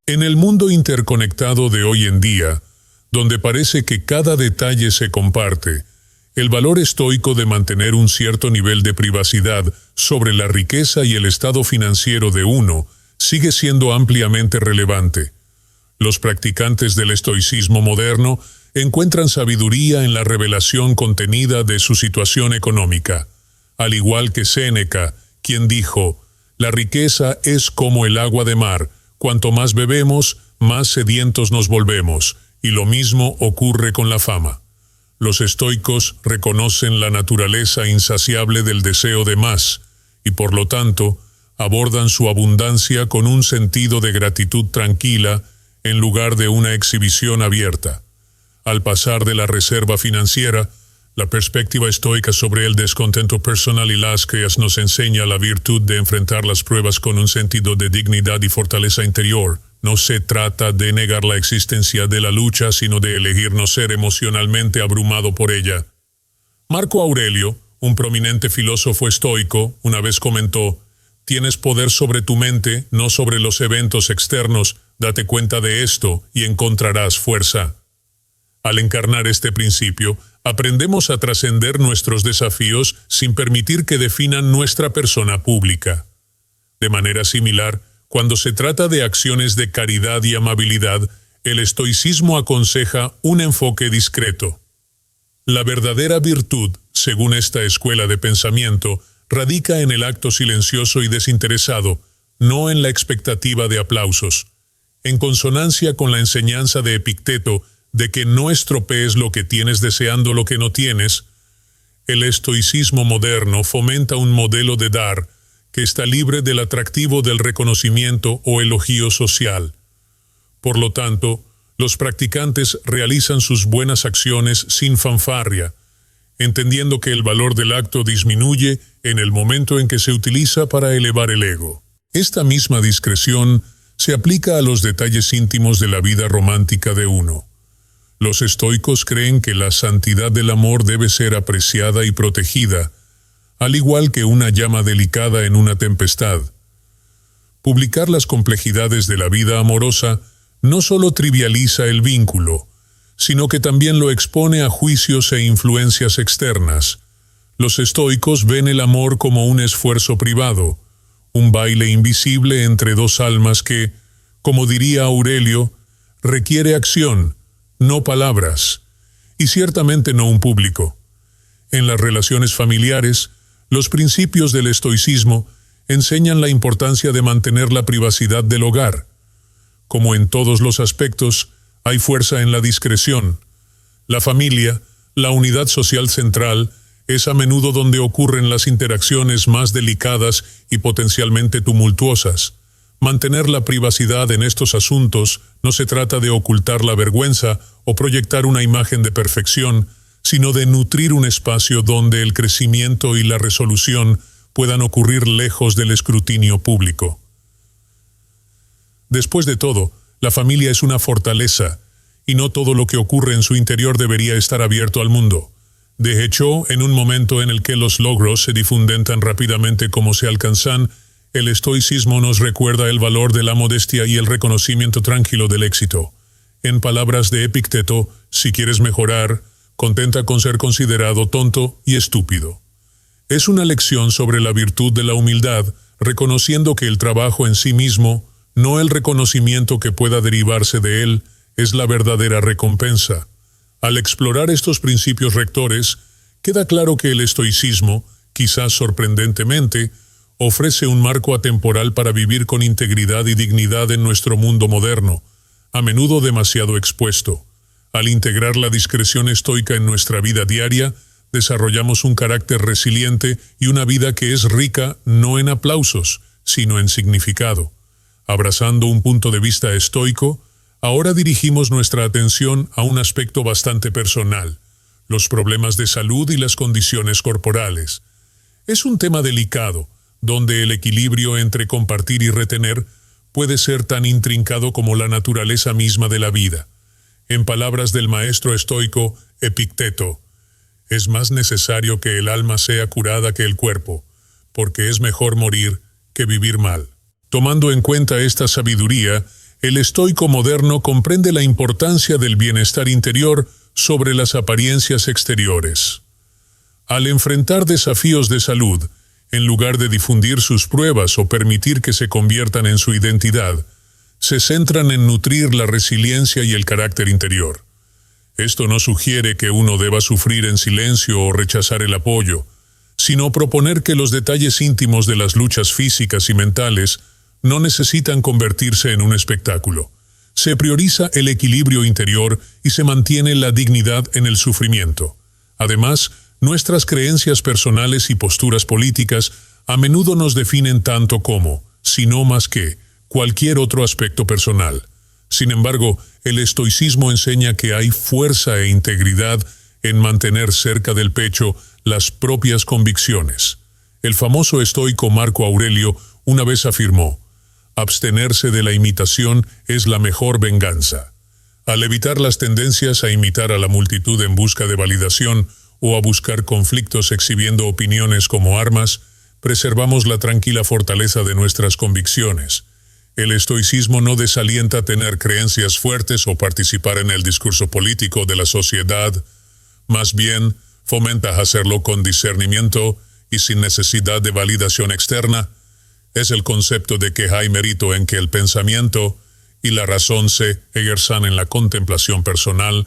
En el mundo interconectado de hoy en día, donde parece que cada detalle se comparte, el valor estoico de mantener un cierto nivel de privacidad sobre la riqueza y el estado financiero de uno sigue siendo ampliamente relevante. Los practicantes del estoicismo moderno encuentran sabiduría en la revelación contenida de su situación económica, al igual que Séneca, quien dijo: «La riqueza es como el agua de mar, cuanto más bebemos, más sedientos nos volvemos», y lo mismo ocurre con la fama. Los estoicos reconocen la naturaleza insaciable del deseo de más, y por lo tanto, abordan su abundancia con un sentido de gratitud tranquila en lugar de una exhibición abierta. Al pasar de la reserva financiera, la perspectiva estoica sobre el descontento personal y las quejas nos enseña la virtud de enfrentar las pruebas con un sentido de dignidad y fortaleza interior. No se trata de negar la existencia de la lucha, sino de elegir no ser emocionalmente abrumado por ella. Marco Aurelio, un prominente filósofo estoico, una vez comentó: «Tienes poder sobre tu mente, no sobre los eventos externos. Date cuenta de esto y encontrarás fuerza». Al encarnar este principio, aprendemos a trascender nuestros desafíos sin permitir que definan nuestra persona pública. De manera similar, cuando se trata de acciones de caridad y amabilidad, el estoicismo aconseja un enfoque discreto. La verdadera virtud, según esta escuela de pensamiento, radica en el acto silencioso y desinteresado, no en la expectativa de aplausos. En consonancia con la enseñanza de Epicteto de que no estropees lo que tienes deseando lo que no tienes, el estoicismo moderno fomenta un modelo de dar que está libre del atractivo del reconocimiento o elogio social. Por lo tanto, los practicantes realizan sus buenas acciones sin fanfarria, entendiendo que el valor del acto disminuye en el momento en que se utiliza para elevar el ego. Esta misma discreción se aplica a los detalles íntimos de la vida romántica de uno. Los estoicos creen que la santidad del amor debe ser apreciada y protegida, al igual que una llama delicada en una tempestad. Publicar las complejidades de la vida amorosa no solo trivializa el vínculo, sino que también lo expone a juicios e influencias externas. Los estoicos ven el amor como un esfuerzo privado, un baile invisible entre dos almas que, como diría Aurelio, requiere acción, no palabras, y ciertamente no un público. En las relaciones familiares, los principios del estoicismo enseñan la importancia de mantener la privacidad del hogar. Como en todos los aspectos, hay fuerza en la discreción. La familia, la unidad social central, es a menudo donde ocurren las interacciones más delicadas y potencialmente tumultuosas. Mantener la privacidad en estos asuntos no se trata de ocultar la vergüenza o proyectar una imagen de perfección, sino de nutrir un espacio donde el crecimiento y la resolución puedan ocurrir lejos del escrutinio público. Después de todo, la familia es una fortaleza, y no todo lo que ocurre en su interior debería estar abierto al mundo. De hecho, en un momento en el que los logros se difunden tan rápidamente como se alcanzan, el estoicismo nos recuerda el valor de la modestia y el reconocimiento tranquilo del éxito. En palabras de Epicteto, si quieres mejorar, contenta con ser considerado tonto y estúpido. Es una lección sobre la virtud de la humildad, reconociendo que el trabajo en sí mismo, no el reconocimiento que pueda derivarse de él, es la verdadera recompensa. Al explorar estos principios rectores, queda claro que el estoicismo, quizás sorprendentemente, ofrece un marco atemporal para vivir con integridad y dignidad en nuestro mundo moderno, a menudo demasiado expuesto. Al integrar la discreción estoica en nuestra vida diaria, desarrollamos un carácter resiliente y una vida que es rica no en aplausos, sino en significado. Abrazando un punto de vista estoico, ahora dirigimos nuestra atención a un aspecto bastante personal: los problemas de salud y las condiciones corporales. Es un tema delicado, donde el equilibrio entre compartir y retener puede ser tan intrincado como la naturaleza misma de la vida. En palabras del maestro estoico Epicteto, es más necesario que el alma sea curada que el cuerpo, porque es mejor morir que vivir mal. Tomando en cuenta esta sabiduría, el estoico moderno comprende la importancia del bienestar interior sobre las apariencias exteriores. Al enfrentar desafíos de salud, en lugar de difundir sus pruebas o permitir que se conviertan en su identidad, se centran en nutrir la resiliencia y el carácter interior. Esto no sugiere que uno deba sufrir en silencio o rechazar el apoyo, sino proponer que los detalles íntimos de las luchas físicas y mentales no necesitan convertirse en un espectáculo. Se prioriza el equilibrio interior y se mantiene la dignidad en el sufrimiento. Además, nuestras creencias personales y posturas políticas a menudo nos definen tanto como, si no más que, cualquier otro aspecto personal. Sin embargo, el estoicismo enseña que hay fuerza e integridad en mantener cerca del pecho las propias convicciones. El famoso estoico Marco Aurelio una vez afirmó: abstenerse de la imitación es la mejor venganza. Al evitar las tendencias a imitar a la multitud en busca de validación o a buscar conflictos exhibiendo opiniones como armas, preservamos la tranquila fortaleza de nuestras convicciones. El estoicismo no desalienta tener creencias fuertes o participar en el discurso político de la sociedad, más bien fomenta hacerlo con discernimiento y sin necesidad de validación externa. Es el concepto de que hay mérito en que el pensamiento y la razón se ejerzan en la contemplación personal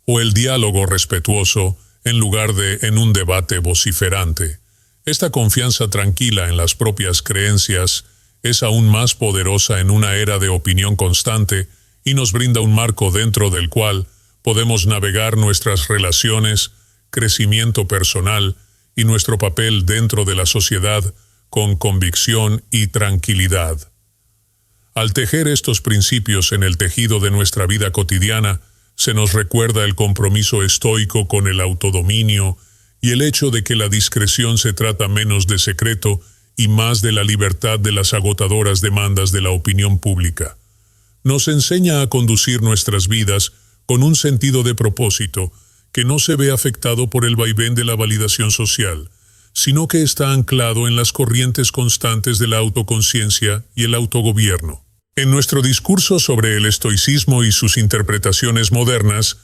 o el diálogo respetuoso en lugar de en un debate vociferante. Esta confianza tranquila en las propias creencias es aún más poderosa en una era de opinión constante y nos brinda un marco dentro del cual podemos navegar nuestras relaciones, crecimiento personal y nuestro papel dentro de la sociedad con convicción y tranquilidad. Al tejer estos principios en el tejido de nuestra vida cotidiana, se nos recuerda el compromiso estoico con el autodominio y el hecho de que la discreción se trata menos de secreto y más de la libertad de las agotadoras demandas de la opinión pública. Nos enseña a conducir nuestras vidas con un sentido de propósito que no se ve afectado por el vaivén de la validación social, sino que está anclado en las corrientes constantes de la autoconciencia y el autogobierno. En nuestro discurso sobre el estoicismo y sus interpretaciones modernas,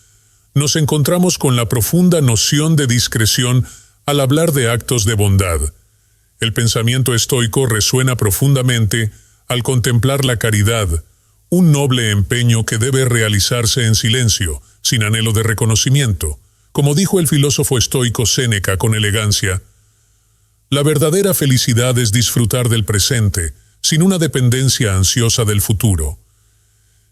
nos encontramos con la profunda noción de discreción al hablar de actos de bondad. El pensamiento estoico resuena profundamente al contemplar la caridad, un noble empeño que debe realizarse en silencio, sin anhelo de reconocimiento. Como dijo el filósofo estoico Séneca con elegancia, la verdadera felicidad es disfrutar del presente, sin una dependencia ansiosa del futuro.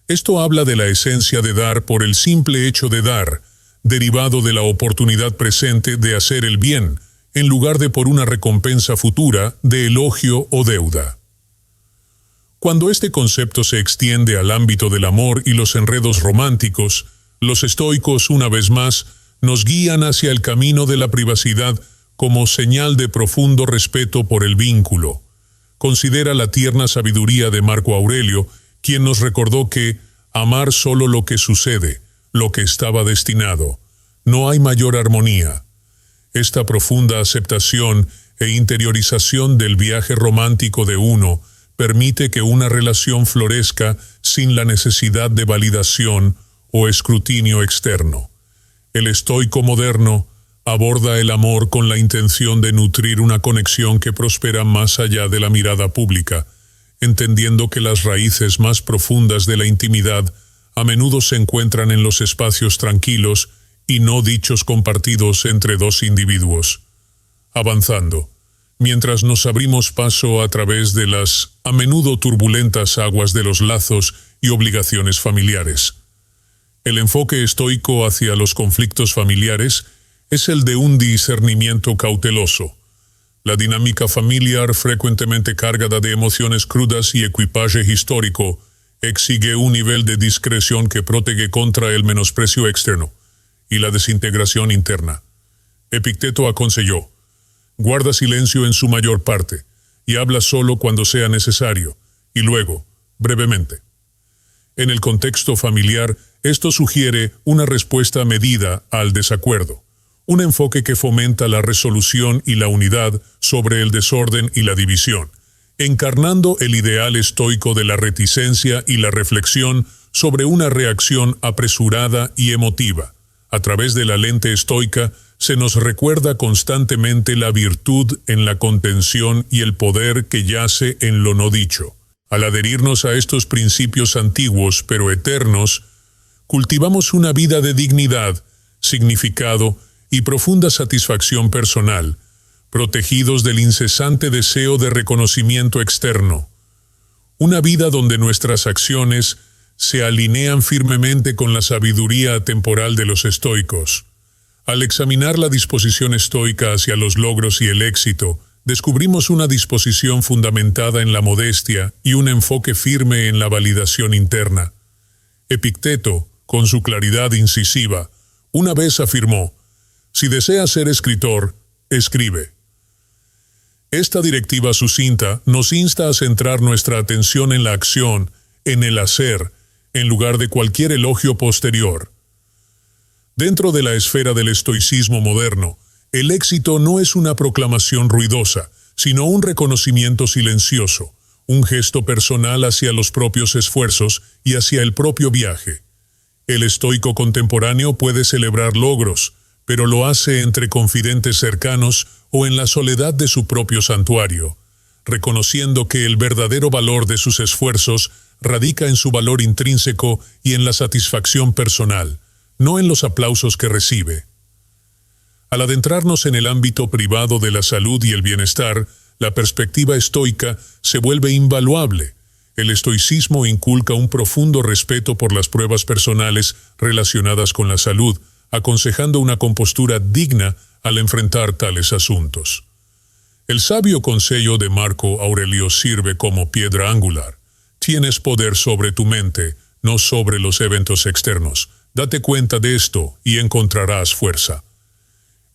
Esto habla de la esencia de dar por el simple hecho de dar, derivado de la oportunidad presente de hacer el bien, en lugar de por una recompensa futura de elogio o deuda. Cuando este concepto se extiende al ámbito del amor y los enredos románticos, los estoicos, una vez más, nos guían hacia el camino de la privacidad como señal de profundo respeto por el vínculo. Considera la tierna sabiduría de Marco Aurelio, quien nos recordó que amar solo lo que sucede, lo que estaba destinado. No hay mayor armonía. Esta profunda aceptación e interiorización del viaje romántico de uno permite que una relación florezca sin la necesidad de validación o escrutinio externo. El estoico moderno aborda el amor con la intención de nutrir una conexión que prospera más allá de la mirada pública, entendiendo que las raíces más profundas de la intimidad a menudo se encuentran en los espacios tranquilos y no dichos compartidos entre dos individuos. Avanzando, mientras nos abrimos paso a través de las a menudo turbulentas aguas de los lazos y obligaciones familiares. El enfoque estoico hacia los conflictos familiares es el de un discernimiento cauteloso. La dinámica familiar, frecuentemente cargada de emociones crudas y equipaje histórico, exige un nivel de discreción que protege contra el menosprecio externo y la desintegración interna. Epicteto aconsejó: guarda silencio en su mayor parte, y habla solo cuando sea necesario, y luego, brevemente. En el contexto familiar, esto sugiere una respuesta medida al desacuerdo, un enfoque que fomenta la resolución y la unidad sobre el desorden y la división, encarnando el ideal estoico de la reticencia y la reflexión sobre una reacción apresurada y emotiva. A través de la lente estoica se nos recuerda constantemente la virtud en la contención y el poder que yace en lo no dicho. Al adherirnos a estos principios antiguos pero eternos, cultivamos una vida de dignidad, significado y profunda satisfacción personal, protegidos del incesante deseo de reconocimiento externo. Una vida donde nuestras acciones se alinean firmemente con la sabiduría atemporal de los estoicos. Al examinar la disposición estoica hacia los logros y el éxito, descubrimos una disposición fundamentada en la modestia y un enfoque firme en la validación interna. Epicteto, con su claridad incisiva, una vez afirmó: «Si deseas ser escritor, escribe». Esta directiva sucinta nos insta a centrar nuestra atención en la acción, en el hacer, en lugar de cualquier elogio posterior. Dentro de la esfera del estoicismo moderno, el éxito no es una proclamación ruidosa, sino un reconocimiento silencioso, un gesto personal hacia los propios esfuerzos y hacia el propio viaje. El estoico contemporáneo puede celebrar logros, pero lo hace entre confidentes cercanos o en la soledad de su propio santuario, reconociendo que el verdadero valor de sus esfuerzos radica en su valor intrínseco y en la satisfacción personal, no en los aplausos que recibe. Al adentrarnos en el ámbito privado de la salud y el bienestar, la perspectiva estoica se vuelve invaluable. El estoicismo inculca un profundo respeto por las pruebas personales relacionadas con la salud, aconsejando una compostura digna al enfrentar tales asuntos. El sabio consejo de Marco Aurelio sirve como piedra angular. Tienes poder sobre tu mente, no sobre los eventos externos. Date cuenta de esto y encontrarás fuerza.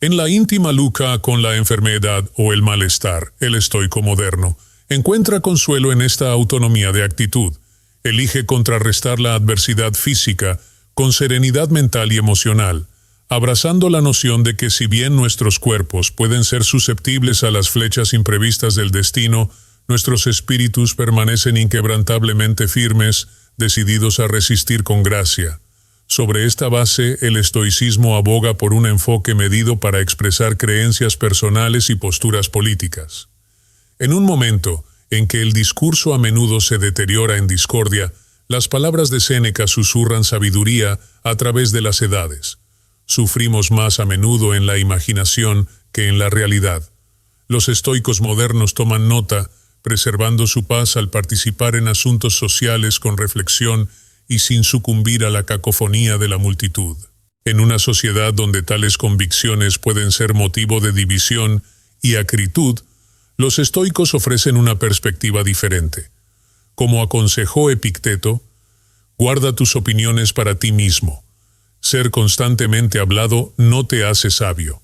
En la íntima lucha con la enfermedad o el malestar, el estoico moderno encuentra consuelo en esta autonomía de actitud. Elige contrarrestar la adversidad física con serenidad mental y emocional, abrazando la noción de que si bien nuestros cuerpos pueden ser susceptibles a las flechas imprevistas del destino, nuestros espíritus permanecen inquebrantablemente firmes, decididos a resistir con gracia. Sobre esta base, el estoicismo aboga por un enfoque medido para expresar creencias personales y posturas políticas. En un momento en que el discurso a menudo se deteriora en discordia, las palabras de Séneca susurran sabiduría a través de las edades. Sufrimos más a menudo en la imaginación que en la realidad. Los estoicos modernos toman nota, preservando su paz al participar en asuntos sociales con reflexión y sin sucumbir a la cacofonía de la multitud. En una sociedad donde tales convicciones pueden ser motivo de división y acritud, los estoicos ofrecen una perspectiva diferente. Como aconsejó Epicteto, guarda tus opiniones para ti mismo. Ser constantemente hablado no te hace sabio.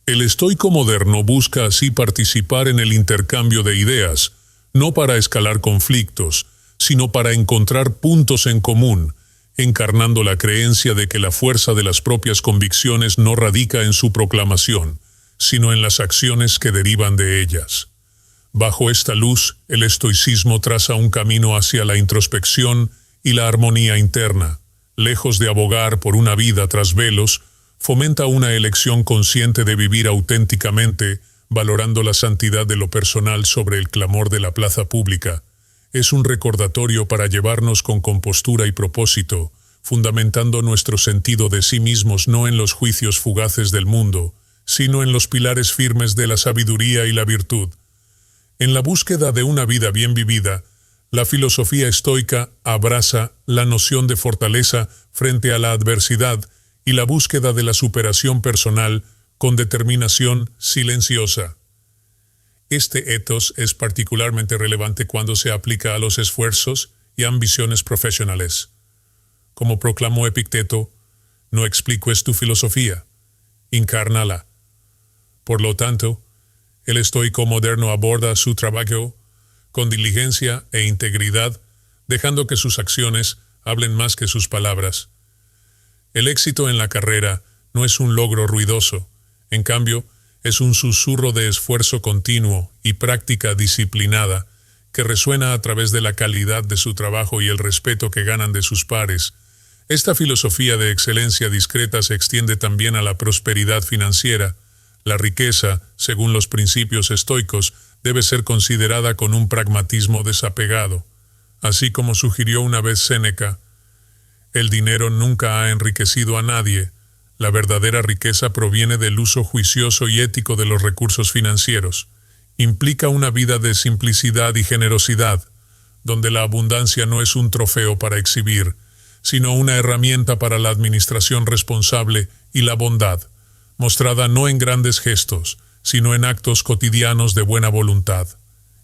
El estoico moderno busca así participar en el intercambio de ideas, no para escalar conflictos, sino para encontrar puntos en común, encarnando la creencia de que la fuerza de las propias convicciones no radica en su proclamación, sino en las acciones que derivan de ellas. Bajo esta luz, el estoicismo traza un camino hacia la introspección y la armonía interna. Lejos de abogar por una vida tras velos, fomenta una elección consciente de vivir auténticamente, valorando la santidad de lo personal sobre el clamor de la plaza pública. Es un recordatorio para llevarnos con compostura y propósito, fundamentando nuestro sentido de sí mismos no en los juicios fugaces del mundo, sino en los pilares firmes de la sabiduría y la virtud. En la búsqueda de una vida bien vivida, la filosofía estoica abraza la noción de fortaleza frente a la adversidad y la búsqueda de la superación personal con determinación silenciosa. Este ethos es particularmente relevante cuando se aplica a los esfuerzos y ambiciones profesionales. Como proclamó Epicteto, no expliques tu filosofía, encárnala. Por lo tanto, el estoico moderno aborda su trabajo con diligencia e integridad, dejando que sus acciones hablen más que sus palabras. El éxito en la carrera no es un logro ruidoso, en cambio, es un susurro de esfuerzo continuo y práctica disciplinada, que resuena a través de la calidad de su trabajo y el respeto que ganan de sus pares. Esta filosofía de excelencia discreta se extiende también a la prosperidad financiera. La riqueza, según los principios estoicos, debe ser considerada con un pragmatismo desapegado. Así como sugirió una vez Séneca, el dinero nunca ha enriquecido a nadie. La verdadera riqueza proviene del uso juicioso y ético de los recursos financieros. Implica una vida de simplicidad y generosidad, donde la abundancia no es un trofeo para exhibir, sino una herramienta para la administración responsable y la bondad, mostrada no en grandes gestos, sino en actos cotidianos de buena voluntad.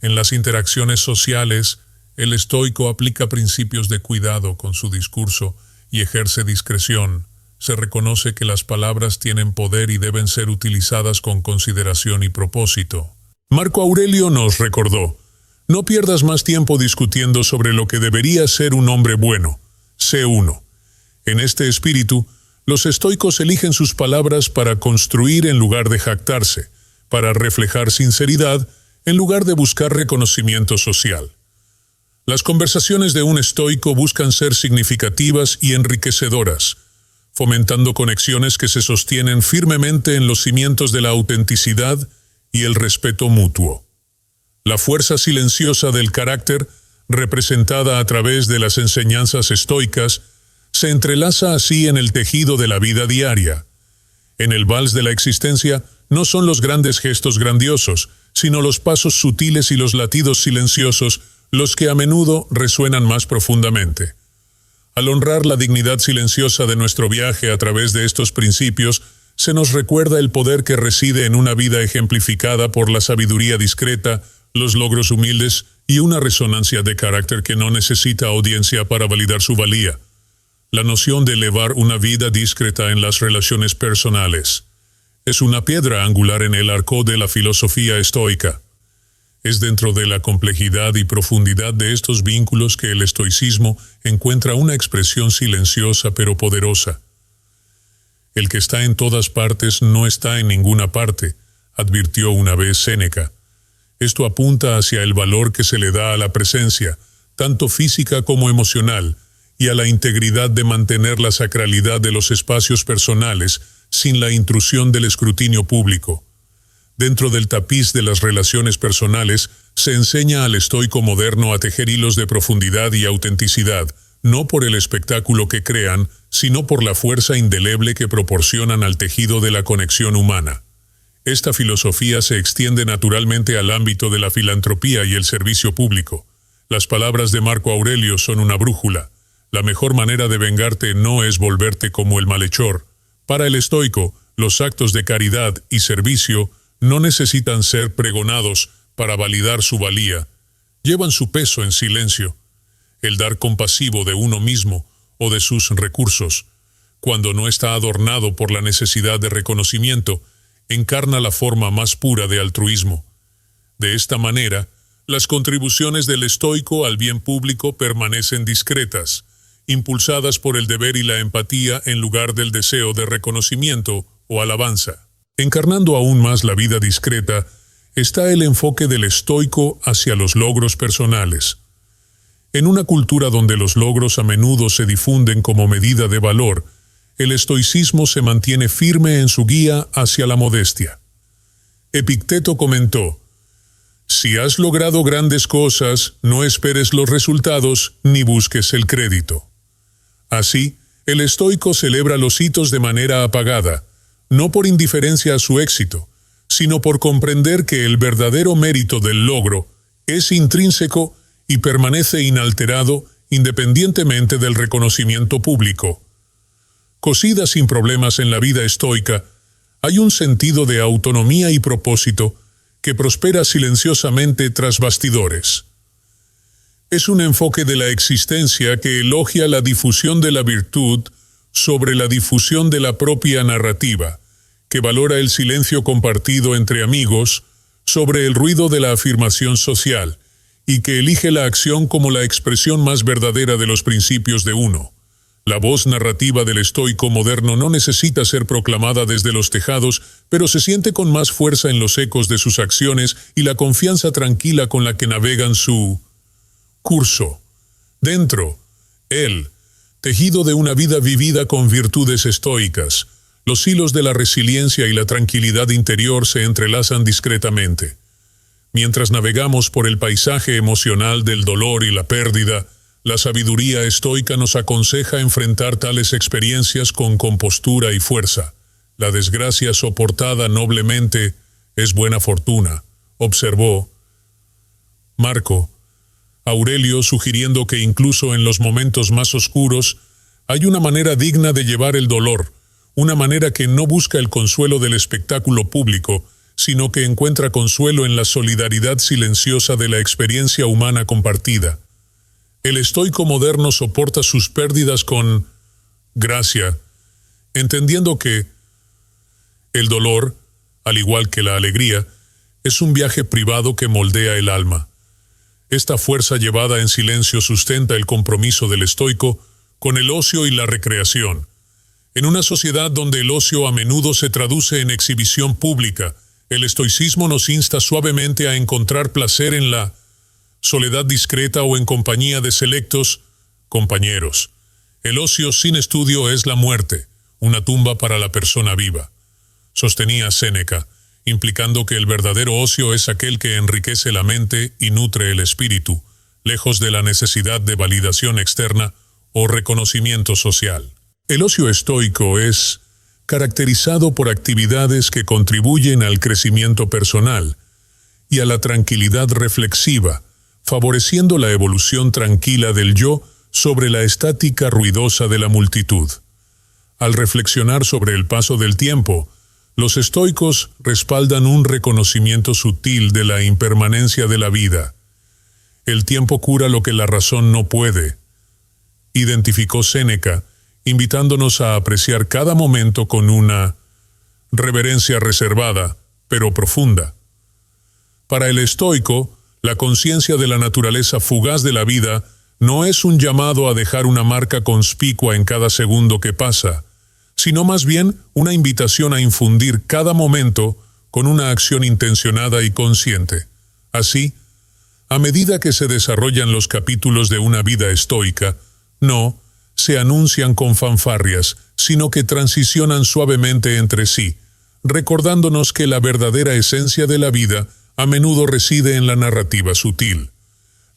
En las interacciones sociales, el estoico aplica principios de cuidado con su discurso y ejerce discreción. Se reconoce que las palabras tienen poder y deben ser utilizadas con consideración y propósito. Marco Aurelio nos recordó: no pierdas más tiempo discutiendo sobre lo que debería ser un hombre bueno. Sé uno. En este espíritu, los estoicos eligen sus palabras para construir en lugar de jactarse, para reflejar sinceridad en lugar de buscar reconocimiento social. Las conversaciones de un estoico buscan ser significativas y enriquecedoras, fomentando conexiones que se sostienen firmemente en los cimientos de la autenticidad y el respeto mutuo. La fuerza silenciosa del carácter, representada a través de las enseñanzas estoicas, se entrelaza así en el tejido de la vida diaria. En el vals de la existencia no son los grandes gestos grandiosos, sino los pasos sutiles y los latidos silenciosos los que a menudo resuenan más profundamente. Al honrar la dignidad silenciosa de nuestro viaje a través de estos principios, se nos recuerda el poder que reside en una vida ejemplificada por la sabiduría discreta, los logros humildes y una resonancia de carácter que no necesita audiencia para validar su valía. La noción de elevar una vida discreta en las relaciones personales es una piedra angular en el arco de la filosofía estoica. Es dentro de la complejidad y profundidad de estos vínculos que el estoicismo encuentra una expresión silenciosa pero poderosa. El que está en todas partes no está en ninguna parte, advirtió una vez Séneca. Esto apunta hacia el valor que se le da a la presencia, tanto física como emocional, y a la integridad de mantener la sacralidad de los espacios personales sin la intrusión del escrutinio público. Dentro del tapiz de las relaciones personales, se enseña al estoico moderno a tejer hilos de profundidad y autenticidad, no por el espectáculo que crean, sino por la fuerza indeleble que proporcionan al tejido de la conexión humana. Esta filosofía se extiende naturalmente al ámbito de la filantropía y el servicio público. Las palabras de Marco Aurelio son una brújula. La mejor manera de vengarte no es volverte como el malhechor. Para el estoico, los actos de caridad y servicio no necesitan ser pregonados para validar su valía. Llevan su peso en silencio. El dar compasivo de uno mismo o de sus recursos, cuando no está adornado por la necesidad de reconocimiento, encarna la forma más pura de altruismo. De esta manera, las contribuciones del estoico al bien público permanecen discretas, impulsadas por el deber y la empatía en lugar del deseo de reconocimiento o alabanza. Encarnando aún más la vida discreta, está el enfoque del estoico hacia los logros personales. En una cultura donde los logros a menudo se difunden como medida de valor, el estoicismo se mantiene firme en su guía hacia la modestia. Epicteto comentó: si has logrado grandes cosas, no esperes los resultados ni busques el crédito. Así, el estoico celebra los hitos de manera apagada, no por indiferencia a su éxito, sino por comprender que el verdadero mérito del logro es intrínseco y permanece inalterado independientemente del reconocimiento público. Cosida sin problemas en la vida estoica, hay un sentido de autonomía y propósito que prospera silenciosamente tras bastidores. Es un enfoque de la existencia que elogia la difusión de la virtud sobre la difusión de la propia narrativa, que valora el silencio compartido entre amigos sobre el ruido de la afirmación social y que elige la acción como la expresión más verdadera de los principios de uno. La voz narrativa del estoico moderno no necesita ser proclamada desde los tejados, pero se siente con más fuerza en los ecos de sus acciones y la confianza tranquila con la que navegan su curso. Dentro, él, tejido de una vida vivida con virtudes estoicas, los hilos de la resiliencia y la tranquilidad interior se entrelazan discretamente. Mientras navegamos por el paisaje emocional del dolor y la pérdida, la sabiduría estoica nos aconseja enfrentar tales experiencias con compostura y fuerza. La desgracia soportada noblemente es buena fortuna, observó Marco Aurelio, sugiriendo que incluso en los momentos más oscuros hay una manera digna de llevar el dolor, una manera que no busca el consuelo del espectáculo público, sino que encuentra consuelo en la solidaridad silenciosa de la experiencia humana compartida. El estoico moderno soporta sus pérdidas con gracia, entendiendo que el dolor, al igual que la alegría, es un viaje privado que moldea el alma. Esta fuerza llevada en silencio sustenta el compromiso del estoico con el ocio y la recreación. En una sociedad donde el ocio a menudo se traduce en exhibición pública, el estoicismo nos insta suavemente a encontrar placer en la soledad discreta o en compañía de selectos compañeros. El ocio sin estudio es la muerte, una tumba para la persona viva, sostenía Séneca, implicando que el verdadero ocio es aquel que enriquece la mente y nutre el espíritu, lejos de la necesidad de validación externa o reconocimiento social. El ocio estoico es caracterizado por actividades que contribuyen al crecimiento personal y a la tranquilidad reflexiva, favoreciendo la evolución tranquila del yo sobre la estática ruidosa de la multitud. Al reflexionar sobre el paso del tiempo, los estoicos respaldan un reconocimiento sutil de la impermanencia de la vida. El tiempo cura lo que la razón no puede, identificó Séneca, invitándonos a apreciar cada momento con una reverencia reservada, pero profunda. Para el estoico, la conciencia de la naturaleza fugaz de la vida no es un llamado a dejar una marca conspicua en cada segundo que pasa, sino más bien una invitación a infundir cada momento con una acción intencionada y consciente. Así, a medida que se desarrollan los capítulos de una vida estoica, no se anuncian con fanfarrias, sino que transicionan suavemente entre sí, recordándonos que la verdadera esencia de la vida a menudo reside en la narrativa sutil.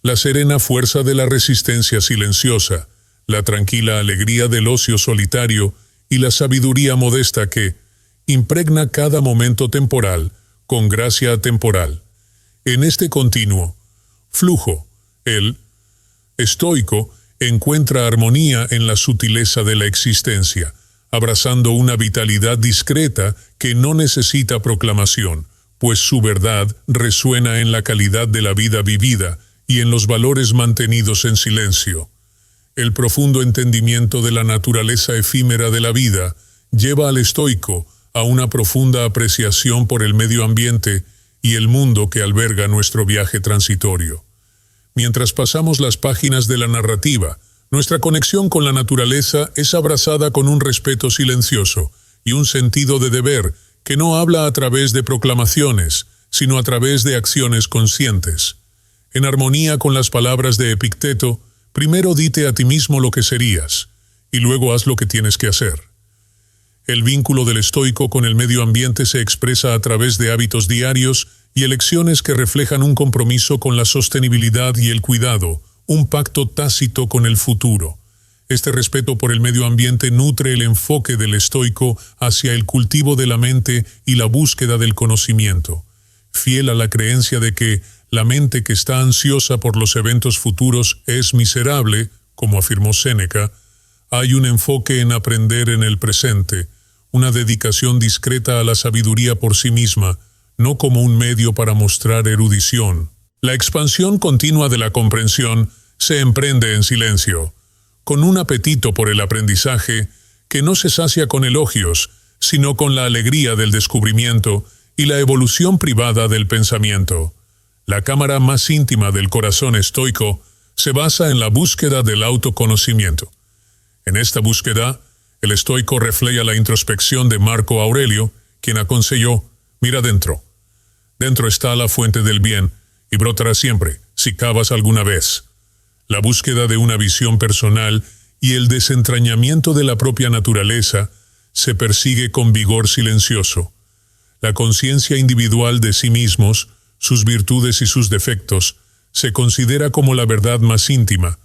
La serena fuerza de la resistencia silenciosa, la tranquila alegría del ocio solitario y la sabiduría modesta que impregna cada momento temporal con gracia atemporal. En este continuo flujo, el estoico encuentra armonía en la sutileza de la existencia, abrazando una vitalidad discreta que no necesita proclamación, pues su verdad resuena en la calidad de la vida vivida y en los valores mantenidos en silencio. El profundo entendimiento de la naturaleza efímera de la vida lleva al estoico a una profunda apreciación por el medio ambiente y el mundo que alberga nuestro viaje transitorio. Mientras pasamos las páginas de la narrativa, nuestra conexión con la naturaleza es abrazada con un respeto silencioso y un sentido de deber que no habla a través de proclamaciones, sino a través de acciones conscientes. En armonía con las palabras de Epicteto, primero dite a ti mismo lo que serías, y luego haz lo que tienes que hacer. El vínculo del estoico con el medio ambiente se expresa a través de hábitos diarios y elecciones que reflejan un compromiso con la sostenibilidad y el cuidado, un pacto tácito con el futuro. Este respeto por el medio ambiente nutre el enfoque del estoico hacia el cultivo de la mente y la búsqueda del conocimiento. Fiel a la creencia de que la mente que está ansiosa por los eventos futuros es miserable, como afirmó Séneca, hay un enfoque en aprender en el presente, una dedicación discreta a la sabiduría por sí misma, no como un medio para mostrar erudición. La expansión continua de la comprensión se emprende en silencio, con un apetito por el aprendizaje que no se sacia con elogios, sino con la alegría del descubrimiento y la evolución privada del pensamiento. La cámara más íntima del corazón estoico se basa en la búsqueda del autoconocimiento. En esta búsqueda, el estoico refleja la introspección de Marco Aurelio, quien aconsejó: mira dentro. Dentro está la fuente del bien, y brotará siempre, si cavas alguna vez. La búsqueda de una visión personal y el desentrañamiento de la propia naturaleza se persigue con vigor silencioso. La conciencia individual de sí mismos, sus virtudes y sus defectos, se considera como la verdad más íntima,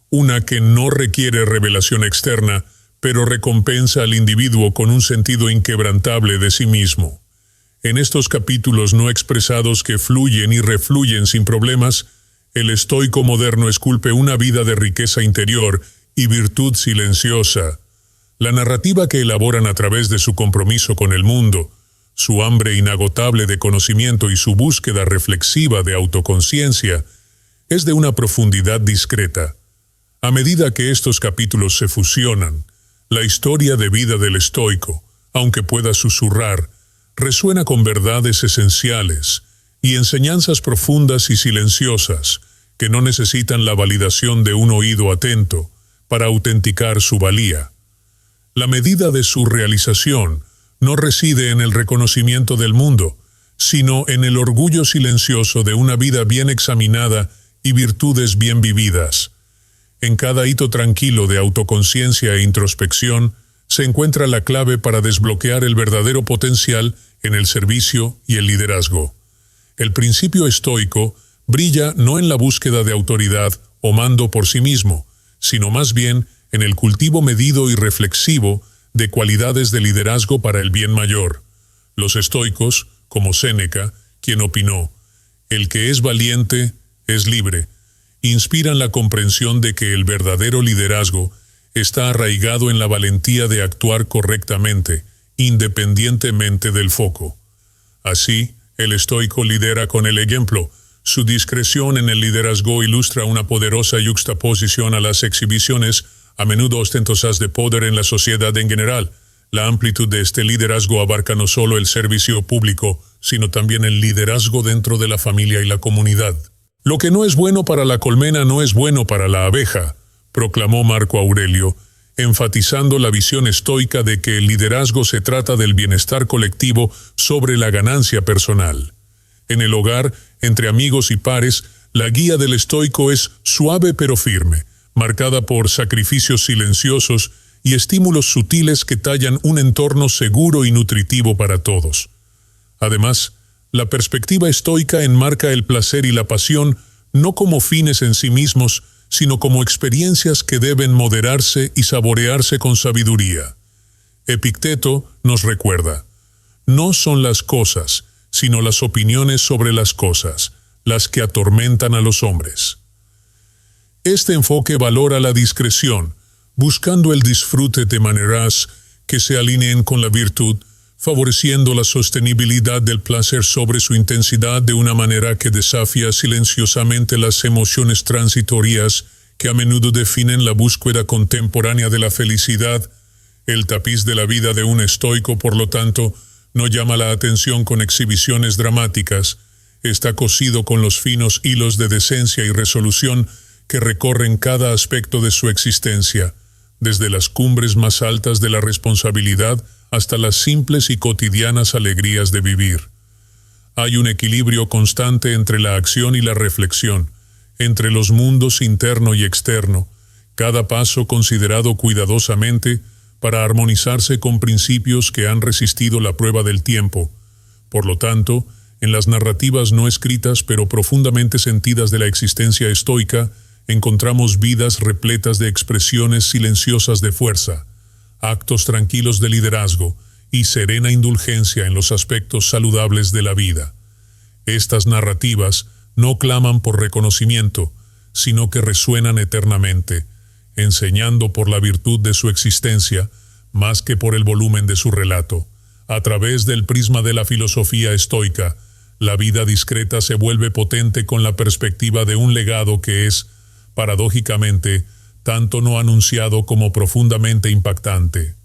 una que no requiere revelación externa, pero recompensa al individuo con un sentido inquebrantable de sí mismo. En estos capítulos no expresados que fluyen y refluyen sin problemas, el estoico moderno esculpe una vida de riqueza interior y virtud silenciosa. La narrativa que elaboran a través de su compromiso con el mundo, su hambre inagotable de conocimiento y su búsqueda reflexiva de autoconciencia, es de una profundidad discreta. A medida que estos capítulos se fusionan, la historia de vida del estoico, aunque pueda susurrar, resuena con verdades esenciales y enseñanzas profundas y silenciosas que no necesitan la validación de un oído atento para autenticar su valía. La medida de su realización no reside en el reconocimiento del mundo, sino en el orgullo silencioso de una vida bien examinada y virtudes bien vividas. En cada hito tranquilo de autoconciencia e introspección se encuentra la clave para desbloquear el verdadero potencial en el servicio y el liderazgo. El principio estoico brilla no en la búsqueda de autoridad o mando por sí mismo, sino más bien en el cultivo medido y reflexivo de cualidades de liderazgo para el bien mayor. Los estoicos, como Séneca, quien opinó: el que es valiente es libre, inspiran la comprensión de que el verdadero liderazgo está arraigado en la valentía de actuar correctamente, independientemente del foco. Así, el estoico lidera con el ejemplo. Su discreción en el liderazgo ilustra una poderosa yuxtaposición a las exhibiciones, a menudo ostentosas, de poder en la sociedad en general. La amplitud de este liderazgo abarca no solo el servicio público, sino también el liderazgo dentro de la familia y la comunidad. Lo que no es bueno para la colmena no es bueno para la abeja, proclamó Marco Aurelio, enfatizando la visión estoica de que el liderazgo se trata del bienestar colectivo sobre la ganancia personal. En el hogar, entre amigos y pares, la guía del estoico es suave pero firme, marcada por sacrificios silenciosos y estímulos sutiles que tallan un entorno seguro y nutritivo para todos. Además, la perspectiva estoica enmarca el placer y la pasión no como fines en sí mismos, sino como experiencias que deben moderarse y saborearse con sabiduría. Epicteto nos recuerda: no son las cosas, sino las opiniones sobre las cosas, las que atormentan a los hombres. Este enfoque valora la discreción, buscando el disfrute de maneras que se alineen con la virtud, favoreciendo la sostenibilidad del placer sobre su intensidad de una manera que desafía silenciosamente las emociones transitorias que a menudo definen la búsqueda contemporánea de la felicidad. El tapiz de la vida de un estoico, por lo tanto, no llama la atención con exhibiciones dramáticas. Está cosido con los finos hilos de decencia y resolución que recorren cada aspecto de su existencia, desde las cumbres más altas de la responsabilidad hasta las simples y cotidianas alegrías de vivir. Hay un equilibrio constante entre la acción y la reflexión, entre los mundos interno y externo, cada paso considerado cuidadosamente para armonizarse con principios que han resistido la prueba del tiempo. Por lo tanto, en las narrativas no escritas pero profundamente sentidas de la existencia estoica, encontramos vidas repletas de expresiones silenciosas de fuerza, actos tranquilos de liderazgo y serena indulgencia en los aspectos saludables de la vida. Estas narrativas no claman por reconocimiento, sino que resuenan eternamente, enseñando por la virtud de su existencia, más que por el volumen de su relato. A través del prisma de la filosofía estoica, la vida discreta se vuelve potente con la perspectiva de un legado que es, paradójicamente, tanto no anunciado como profundamente impactante.